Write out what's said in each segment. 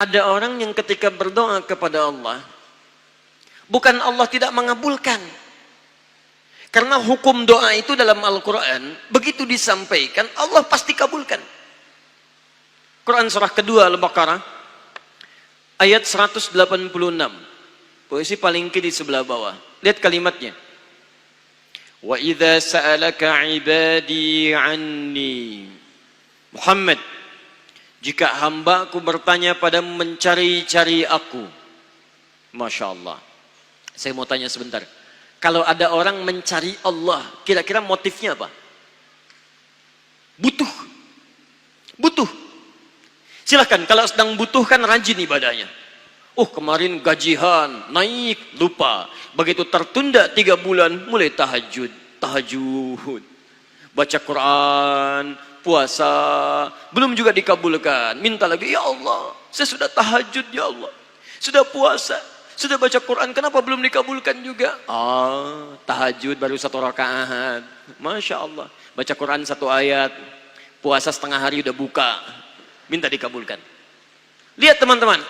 Ada orang yang ketika berdoa kepada Allah, bukan Allah tidak mengabulkan. Karena hukum doa itu dalam Al-Quran, begitu disampaikan, Allah pasti kabulkan. Quran surah kedua Al-Baqarah, ayat 186. Posisi paling kiri sebelah bawah. Lihat kalimatnya. Wa idza sa'alaka 'ibadi 'anni. Muhammad, jika hambaku bertanya padamu mencari-cari aku. Masya Allah. Saya mau tanya sebentar. Kalau ada orang mencari Allah, kira-kira motifnya apa? Butuh. Butuh. Silahkan, kalau sedang butuh kan rajin ibadahnya. Oh, kemarin gajian, naik, lupa. Begitu tertunda 3 bulan, mulai tahajud. Tahajud. Baca Quran, puasa, belum juga dikabulkan. Minta lagi, ya Allah, saya sudah tahajud ya Allah. Sudah puasa, sudah baca Quran, kenapa belum dikabulkan juga? Tahajud baru 1 rakaat. Masya Allah. Baca Quran 1 ayat, puasa setengah hari udah buka. Minta dikabulkan. Lihat teman-teman,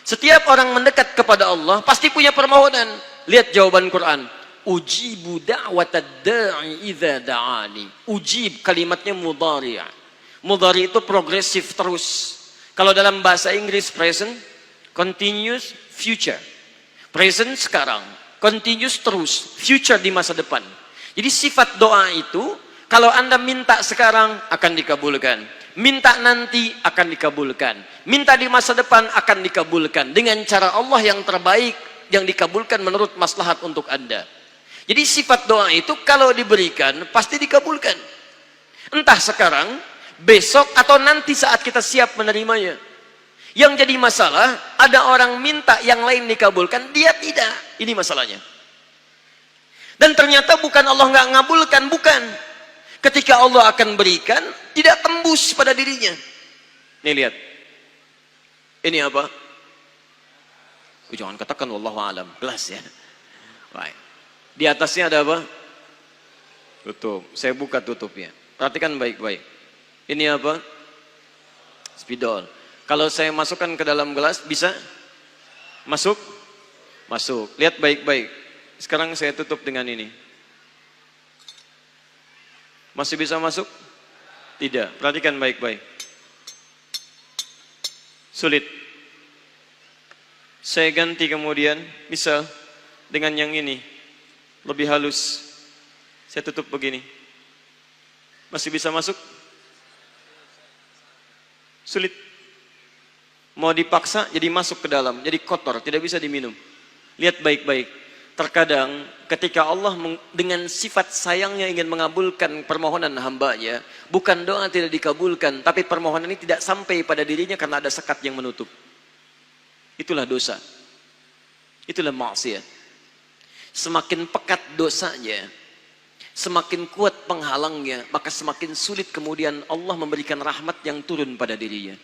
setiap orang mendekat kepada Allah pasti punya permohonan. Lihat jawaban Quran. Ujibu da'watad da'i idza da'ani. Ujib kalimatnya mudhari'. Mudhari' itu progresif terus. Kalau dalam bahasa Inggris present, continuous, future. Present sekarang, continuous terus, future di masa depan. Jadi sifat doa itu, kalau Anda minta sekarang akan dikabulkan. Minta nanti akan dikabulkan. Minta di masa depan akan dikabulkan. Dengan cara Allah yang terbaik, yang dikabulkan menurut maslahat untuk Anda. Jadi sifat doa itu kalau diberikan pasti dikabulkan. Entah sekarang, besok atau nanti saat kita siap menerimanya. Yang jadi masalah, ada orang minta yang lain dikabulkan, dia tidak. Ini masalahnya. Dan ternyata bukan Allah nggak ngabulkan, bukan. Ketika Allah akan berikan, tidak tembus pada dirinya. Nih lihat. Ini apa? Jangan katakan wallahu alam, gelas ya. Baik. Di atasnya ada apa? Tutup. Saya buka tutupnya. Perhatikan baik-baik. Ini apa? Spidol. Kalau saya masukkan ke dalam gelas, bisa? Masuk? Masuk. Lihat baik-baik. Sekarang saya tutup dengan ini. Masih bisa masuk? Tidak. Perhatikan baik-baik. Sulit. Saya ganti kemudian, misal dengan yang ini. Lebih halus. Saya tutup begini. Masih bisa masuk? Sulit. Mau dipaksa jadi masuk ke dalam, jadi kotor, tidak bisa diminum. Lihat baik-baik. Terkadang ketika Allah dengan sifat sayangnya ingin mengabulkan permohonan hambanya, bukan doa tidak dikabulkan, tapi permohonan ini tidak sampai pada dirinya karena ada sekat yang menutup. Itulah dosa. Itulah maksiat. Semakin pekat dosanya, semakin kuat penghalangnya, maka semakin sulit kemudian Allah memberikan rahmat yang turun pada dirinya.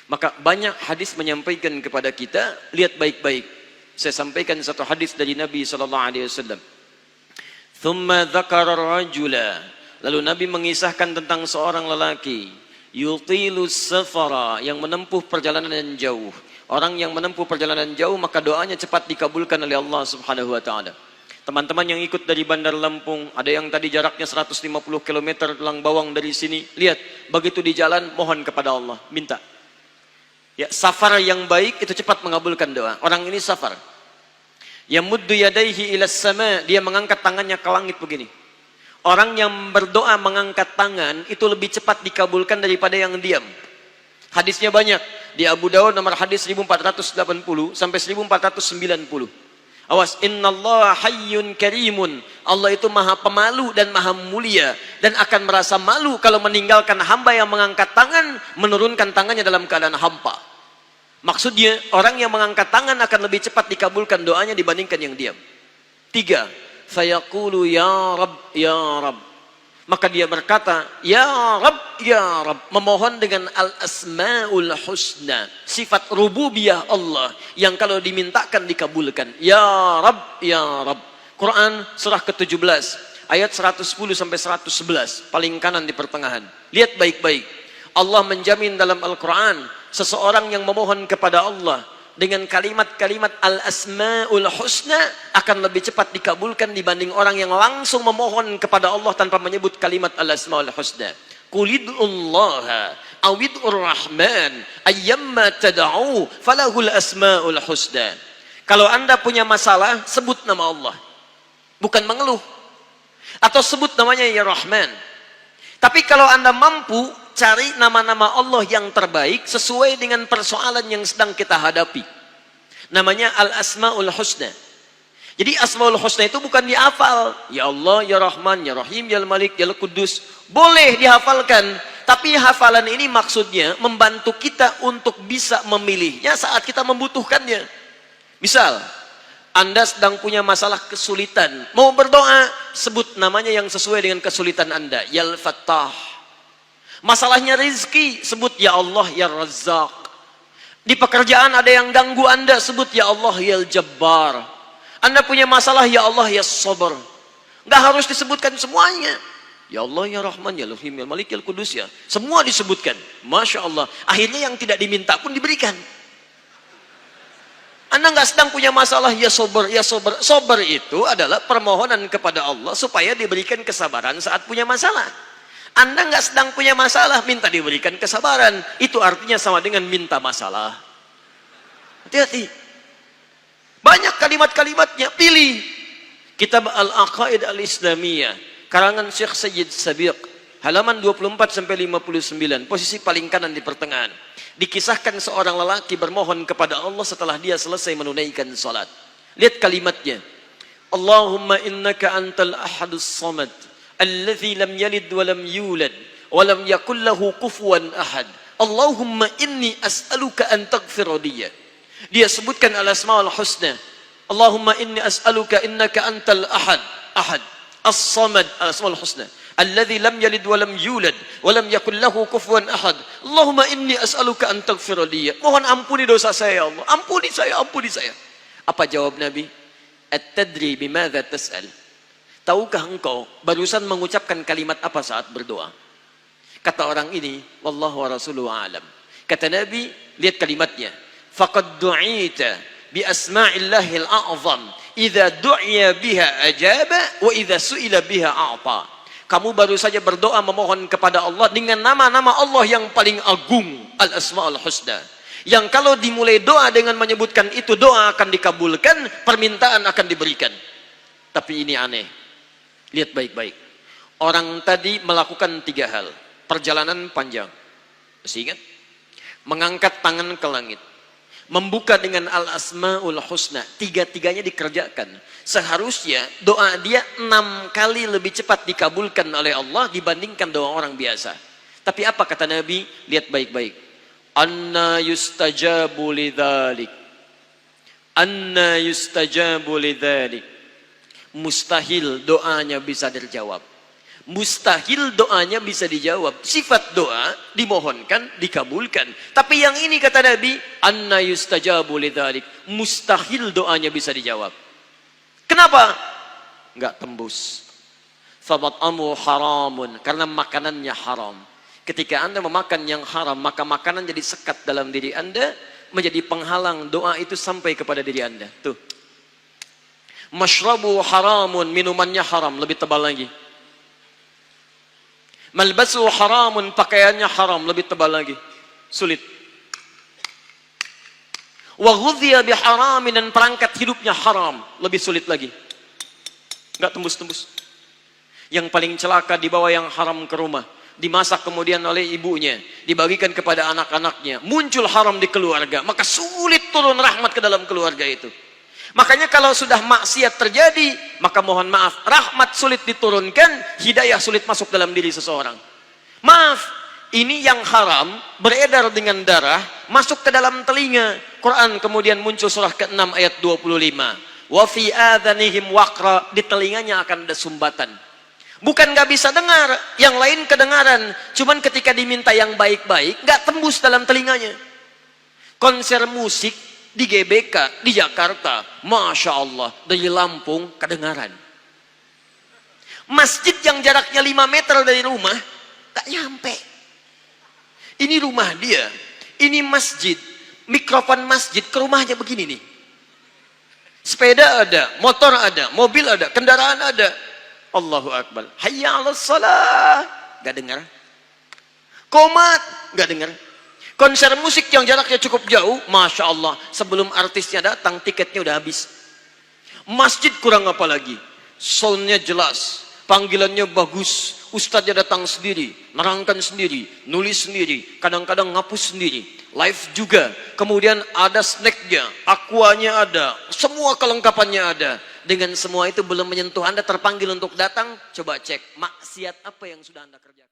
Maka banyak hadis menyampaikan kepada kita, lihat baik-baik. Saya sampaikan satu hadis dari Nabi SAW. Thumma dzakara rajula. Lalu Nabi mengisahkan tentang seorang lelaki, yutilus safara, yang menempuh perjalanan yang jauh. Orang yang menempuh perjalanan jauh maka doanya cepat dikabulkan oleh Allah Subhanahu wa taala. Teman-teman yang ikut dari Bandar Lampung, ada yang tadi jaraknya 150 km Tulang Bawang dari sini. Lihat, begitu di jalan mohon kepada Allah, minta. Ya, safar yang baik itu cepat mengabulkan doa. Orang ini safar. Yamuddu yadayhi ilas sama, dia mengangkat tangannya ke langit begini. Orang yang berdoa mengangkat tangan itu lebih cepat dikabulkan daripada yang diam. Hadisnya banyak. Di Abu Dawud nomor hadis 1480 sampai 1490. Awas, innallaha hayyun karimun. Allah itu maha pemalu dan maha mulia, dan akan merasa malu kalau meninggalkan hamba yang mengangkat tangan, menurunkan tangannya dalam keadaan hampa. Maksudnya orang yang mengangkat tangan akan lebih cepat dikabulkan doanya dibandingkan yang diam. 3. Fayaqulu ya Rabb ya Rabb. Maka dia berkata, ya Rabb, memohon dengan al-asma'ul husna, sifat rububiyah Allah yang kalau dimintakan dikabulkan. Ya Rabb. Quran surah ke-17 ayat 110 sampai 111, paling kanan di pertengahan. Lihat baik-baik. Allah menjamin dalam Al-Quran, seseorang yang memohon kepada Allah dengan kalimat-kalimat al-asma'ul husna akan lebih cepat dikabulkan dibanding orang yang langsung memohon kepada Allah tanpa menyebut kalimat al-asma'ul husna. Qulid'ullaha awid'ur rahman ayyamma tad'u falahul asma'ul husna. Kalau Anda punya masalah, sebut nama Allah, bukan mengeluh, atau sebut namanya ya Rahman. Tapi kalau Anda mampu, cari nama-nama Allah yang terbaik sesuai dengan persoalan yang sedang kita hadapi. Namanya Al-Asma'ul Husna. Jadi Asma'ul Husna itu bukan dihafal. Ya Allah, Ya Rahman, Ya Rahim, Ya Malik, Ya Qudus. Boleh dihafalkan. Tapi hafalan ini maksudnya membantu kita untuk bisa memilihnya saat kita membutuhkannya. Misal, Anda sedang punya masalah kesulitan, mau berdoa, sebut namanya yang sesuai dengan kesulitan Anda. Ya Al-Fattah. Masalahnya rezeki, sebut ya Allah ya Razzaq. Di pekerjaan ada yang ganggu Anda, sebut ya Allah ya Al-Jabbar. Anda punya masalah, ya Allah ya Sabar. Nggak harus disebutkan semuanya. Ya Allah ya Rahman ya Rahim ya Malik ya Qudus ya. Semua disebutkan. Masya Allah. Akhirnya yang tidak diminta pun diberikan. Anda nggak sedang punya masalah, ya Sabar, ya Sabar. Sabar itu adalah permohonan kepada Allah supaya diberikan kesabaran saat punya masalah. Anda nggak sedang punya masalah, minta diberikan kesabaran. Itu artinya sama dengan minta masalah. Hati-hati. Banyak kalimat-kalimatnya, pilih. Kitab Al-Aqaid Al-Islamiyah, karangan Syekh Sayyid Sabiq, halaman 24-59, posisi paling kanan di pertengahan. Dikisahkan seorang lelaki bermohon kepada Allah setelah dia selesai menunaikan salat. Lihat kalimatnya. Allahumma innaka antal ahadus samad alladzi lam yalid wa lam yulad wa lam yakul lahu kufuwan ahad. Allahumma inni as'aluka an taghfira liya. Dia sebutkan al-asmaul husna. Allahumma inni as'aluka innaka antal ahad, ahad, as-samad, al-asmaul husna. Alladzi lam yalid wa lam yulad wa lam yakul lahu kufuwan ahad. Allahumma inni as'aluka an taghfira li. Mohon ampuni dosa saya ya Allah. Ampuni saya, ampuni saya. Apa jawab Nabi? At-tadri bimadza tas'al? Tahukah engkau barusan mengucapkan kalimat apa saat berdoa? Kata orang ini, wallahu wa rasuluhu a'lam. Kata Nabi, lihat kalimatnya. Faqad du'ita bi asma'illahil a'zam. Idza du'iya biha ajaba wa idza su'ila biha a'ta. Kamu baru saja berdoa memohon kepada Allah dengan nama-nama Allah yang paling agung, Al-Asma'ul Husna. Yang kalau dimulai doa dengan menyebutkan itu, doa akan dikabulkan, permintaan akan diberikan. Tapi ini aneh. Lihat baik-baik. Orang tadi melakukan 3 hal. Perjalanan panjang. Masih ingat? Mengangkat tangan ke langit. Membuka dengan Al-Asma'ul Husna. 3-tiganya dikerjakan. Seharusnya doa dia 6 kali lebih cepat dikabulkan oleh Allah dibandingkan doa orang biasa. Tapi apa kata Nabi? Lihat baik-baik. Anna yustajabu lidzalik. Anna yustajabu lidzalik. Mustahil doanya bisa dijawab. Mustahil doanya bisa dijawab. Sifat doa dimohonkan, dikabulkan. Tapi yang ini kata Nabi, anna yustajabu lidzalik. Mustahil doanya bisa dijawab. Kenapa? Enggak tembus. Famat'amu haramun, karena makanannya haram. Ketika Anda memakan yang haram, maka makanan jadi sekat dalam diri Anda, menjadi penghalang doa itu sampai kepada diri Anda. Tuh. Mashrabu haramun, minumannya haram, lebih tebal lagi. Malbasu haramun, pakaiannya haram, lebih tebal lagi. Sulit. Wa ghudhiya biharamin, dan perangkat hidupnya haram, lebih sulit lagi. Enggak tembus-tembus. Yang paling celaka dibawa yang haram ke rumah, dimasak kemudian oleh ibunya, dibagikan kepada anak-anaknya, muncul haram di keluarga, maka sulit turun rahmat ke dalam keluarga itu. Makanya kalau sudah maksiat terjadi, maka mohon maaf, rahmat sulit diturunkan, hidayah sulit masuk dalam diri seseorang. Maaf, ini yang haram beredar dengan darah, masuk ke dalam telinga. Quran kemudian muncul surah ke-6 ayat 25. Wa fi adhanihim waqra, di telinganya akan ada sumbatan. Bukan nggak bisa dengar, yang lain kedengaran. Cuman ketika diminta yang baik-baik, nggak tembus dalam telinganya. Konser musik di GBK, di Jakarta, Masya Allah, dari Lampung kedengaran. Masjid yang jaraknya 5 meter dari rumah, tak nyampe. Ini rumah dia. Ini masjid, mikrofon masjid ke rumahnya begini nih. Sepeda ada, motor ada, mobil ada, kendaraan ada. Allahu Akbar. Hayya 'alas shalah. Gak dengar. Qomat, gak dengar. Konser musik yang jaraknya cukup jauh, Masya Allah. Sebelum artisnya datang, tiketnya udah habis. Masjid kurang apa lagi? Soundnya jelas, panggilannya bagus. Ustadznya datang sendiri, nerangkan sendiri, nulis sendiri, kadang-kadang ngapus sendiri. Live juga, kemudian ada snacknya, aquanya ada, semua kelengkapannya ada. Dengan semua itu belum menyentuh Anda terpanggil untuk datang, coba cek maksiat apa yang sudah Anda kerjakan.